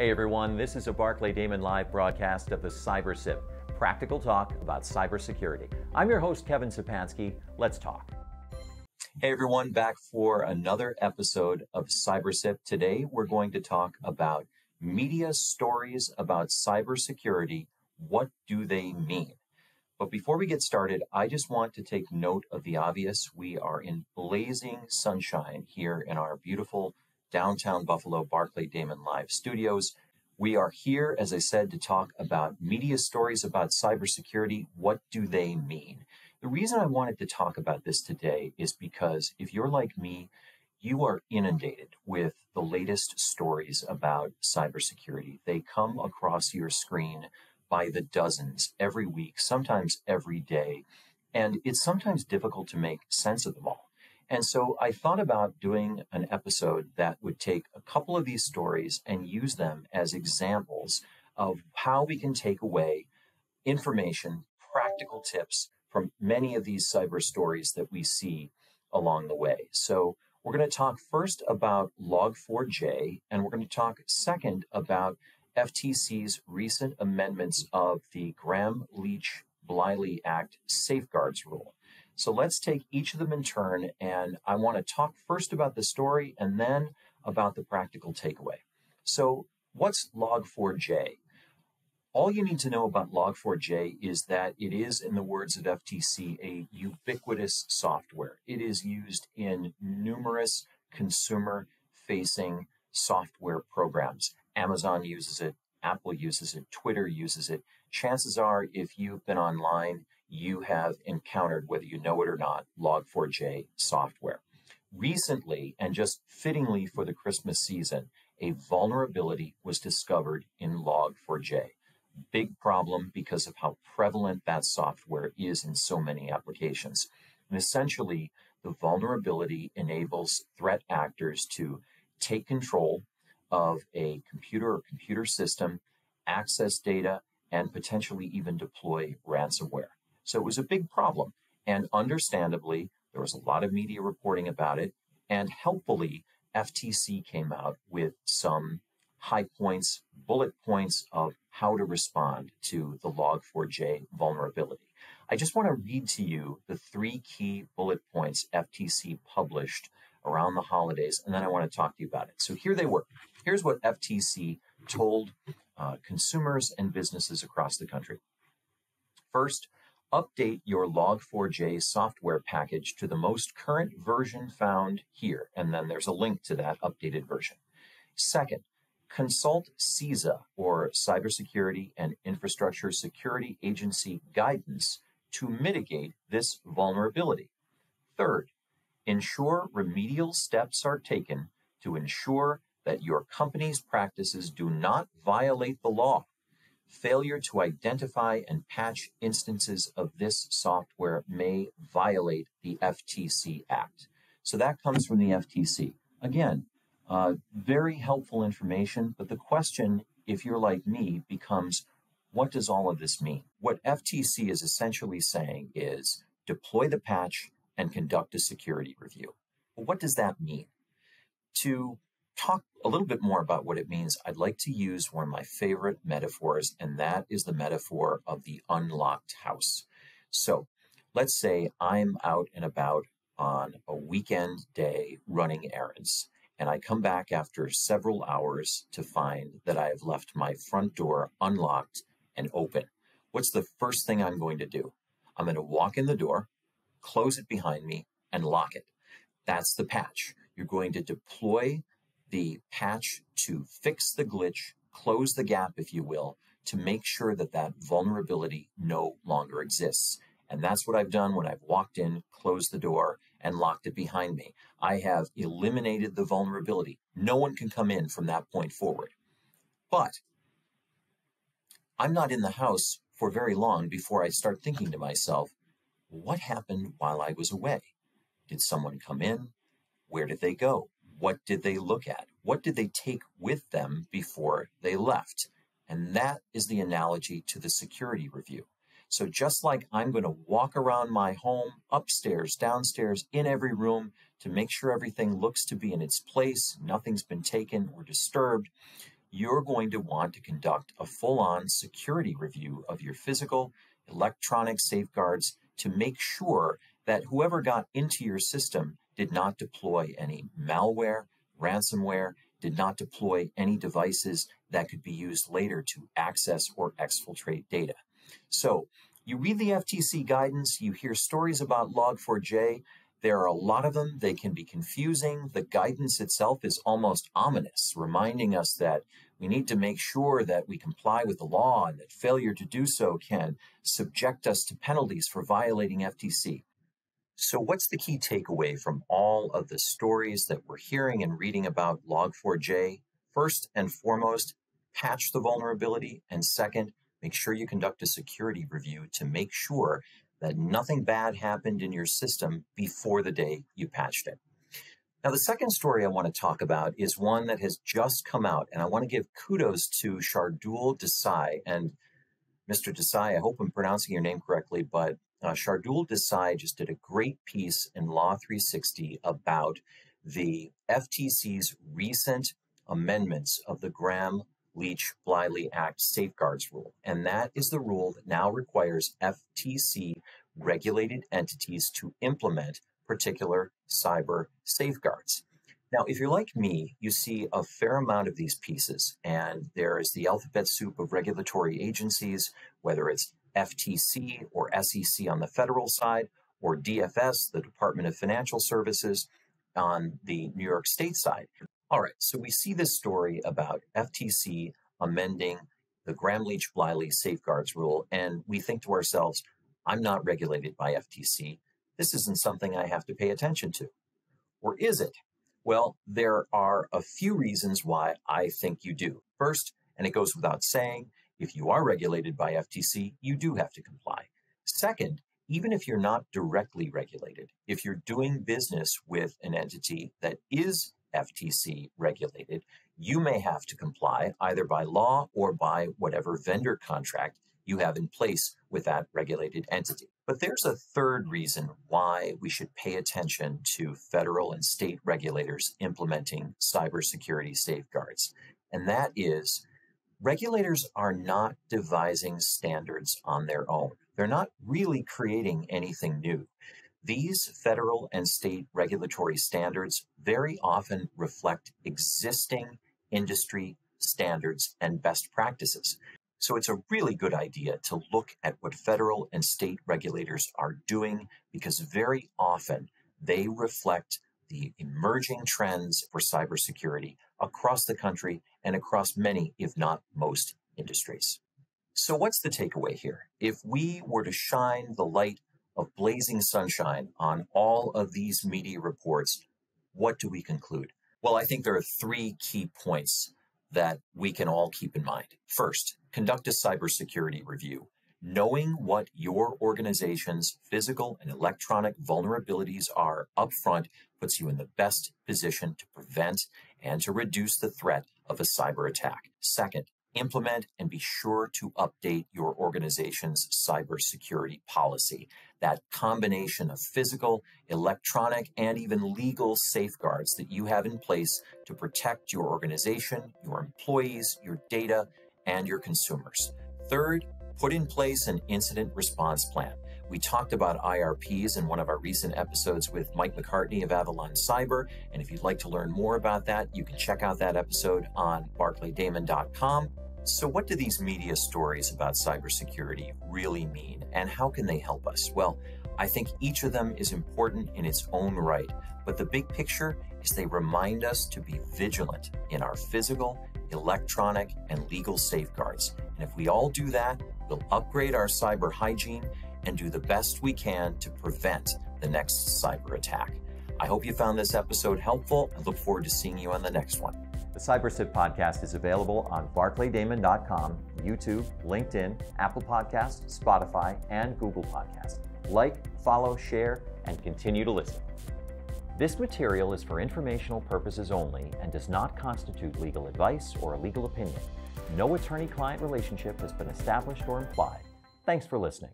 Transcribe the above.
Hey everyone, this is a Barclay Damon live broadcast of the CyberSip, practical talk about cybersecurity. I'm your host, Kevin Szczepanski. Let's talk. Hey everyone, back for another episode of CyberSip. Today we're going to talk about media stories about cybersecurity. What do they mean? But before we get started, I just want to take note of the obvious. We are in blazing sunshine here in our beautiful downtown Buffalo Barclay Damon Live studios. We are here, as I said, to talk about media stories about cybersecurity. What do they mean? The reason I wanted to talk about this today is because if you're like me, you are inundated with the latest stories about cybersecurity. They come across your screen by the dozens every week, sometimes every day, and it's sometimes difficult to make sense of them all. And so I thought about doing an episode that would take a couple of these stories and use them as examples of how we can take away information, practical tips from many of these cyber stories that we see along the way. So we're going to talk first about Log4j, and we're going to talk second about FTC's recent amendments of the Gramm-Leach-Bliley Act Safeguards Rule. So let's take each of them in turn, and I want to talk first about the story and then about the practical takeaway. So what's Log4j? All you need to know about Log4j is that it is, in the words of FTC, a ubiquitous software. It is used in numerous consumer-facing software programs. Amazon uses it, Apple uses it, Twitter uses it. Chances are, if you've been online, you have encountered, whether you know it or not, Log4j software. Recently, and just fittingly for the Christmas season, a vulnerability was discovered in Log4j. Big problem because of how prevalent that software is in so many applications. And essentially, the vulnerability enables threat actors to take control of a computer or computer system, access data, and potentially even deploy ransomware. So it was a big problem, and understandably, there was a lot of media reporting about it, and helpfully, FTC came out with some high points, bullet points of how to respond to the Log4j vulnerability. I just want to read to you the three key bullet points FTC published around the holidays, and then I want to talk to you about it. So here they were. Here's what FTC told consumers and businesses across the country. First, update your Log4j software package to the most current version found here, and then there's a link to that updated version. Second, consult CISA, or Cybersecurity and Infrastructure Security Agency guidance to mitigate this vulnerability. Third, ensure remedial steps are taken to ensure that your company's practices do not violate the law. Failure to identify and patch instances of this software may violate the FTC Act. So that comes from the FTC. Again, very helpful information, but the question, if you're like me, becomes, what does all of this mean? What FTC is essentially saying is deploy the patch and conduct a security review. Well, what does that mean? To talk a little bit more about what it means, I'd like to use one of my favorite metaphors, and that is the metaphor of the unlocked house. So let's say I'm out and about on a weekend day running errands, and I come back after several hours to find that I have left my front door unlocked and open. What's the first thing I'm going to do? I'm going to walk in the door, close it behind me, and lock it. That's the patch. You're going to deploy the patch to fix the glitch, close the gap, if you will, to make sure that that vulnerability no longer exists. And that's what I've done when I've walked in, closed the door, and locked it behind me. I have eliminated the vulnerability. No one can come in from that point forward. But I'm not in the house for very long before I start thinking to myself, what happened while I was away? Did someone come in? Where did they go? What did they look at? What did they take with them before they left? And that is the analogy to the security review. So just like I'm going to walk around my home, upstairs, downstairs, in every room to make sure everything looks to be in its place, nothing's been taken or disturbed, you're going to want to conduct a full-on security review of your physical, electronic safeguards to make sure that whoever got into your system did not deploy any malware, ransomware, did not deploy any devices that could be used later to access or exfiltrate data. So you read the FTC guidance, you hear stories about Log4j. There are a lot of them. They can be confusing. The guidance itself is almost ominous, reminding us that we need to make sure that we comply with the law and that failure to do so can subject us to penalties for violating FTC. So what's the key takeaway from all of the stories that we're hearing and reading about Log4j? First and foremost, patch the vulnerability. And second, make sure you conduct a security review to make sure that nothing bad happened in your system before the day you patched it. Now, the second story I want to talk about is one that has just come out, and I want to give kudos to Shardul Desai. And Mr. Desai, I hope I'm pronouncing your name correctly, but Shardul Desai just did a great piece in Law 360 about the FTC's recent amendments of the Gramm-Leach-Bliley Act Safeguards Rule. And that is the rule that now requires FTC regulated entities to implement particular cyber safeguards. Now, if you're like me, you see a fair amount of these pieces, and there is the alphabet soup of regulatory agencies, whether it's FTC or SEC on the federal side, or DFS, the Department of Financial Services, on the New York State side. All right, so we see this story about FTC amending the Gramm-Leach-Bliley Safeguards Rule, and we think to ourselves, I'm not regulated by FTC. This isn't something I have to pay attention to. Or is it? Well, there are a few reasons why I think you do. First, and it goes without saying, if you are regulated by FTC, you do have to comply. Second, even if you're not directly regulated, if you're doing business with an entity that is FTC regulated, you may have to comply either by law or by whatever vendor contract you have in place with that regulated entity. But there's a third reason why we should pay attention to federal and state regulators implementing cybersecurity safeguards, and that is regulators are not devising standards on their own. They're not really creating anything new. These federal and state regulatory standards very often reflect existing industry standards and best practices. So it's a really good idea to look at what federal and state regulators are doing, because very often they reflect the emerging trends for cybersecurity across the country and across many, if not most, industries. So what's the takeaway here? If we were to shine the light of blazing sunshine on all of these media reports, what do we conclude? Well, I think there are three key points that we can all keep in mind. First, conduct a cybersecurity review. Knowing what your organization's physical and electronic vulnerabilities are upfront puts you in the best position to prevent and to reduce the threat of a cyber attack. Second, implement and be sure to update your organization's cybersecurity policy. That combination of physical, electronic, and even legal safeguards that you have in place to protect your organization, your employees, your data, and your consumers. Third, put in place an incident response plan. We talked about IRPs in one of our recent episodes with Mike McCartney of Avalon Cyber, and if you'd like to learn more about that, you can check out that episode on barclaydamon.com. So what do these media stories about cybersecurity really mean, and how can they help us? Well, I think each of them is important in its own right, but the big picture is they remind us to be vigilant in our physical, electronic, and legal safeguards. And if we all do that, we'll upgrade our cyber hygiene and do the best we can to prevent the next cyber attack. I hope you found this episode helpful. I look forward to seeing you on the next one. The Cybersip podcast is available on barclaydamon.com, YouTube, LinkedIn, Apple Podcasts, Spotify, and Google Podcasts. Like, follow, share, and continue to listen. This material is for informational purposes only and does not constitute legal advice or a legal opinion. No attorney-client relationship has been established or implied. Thanks for listening.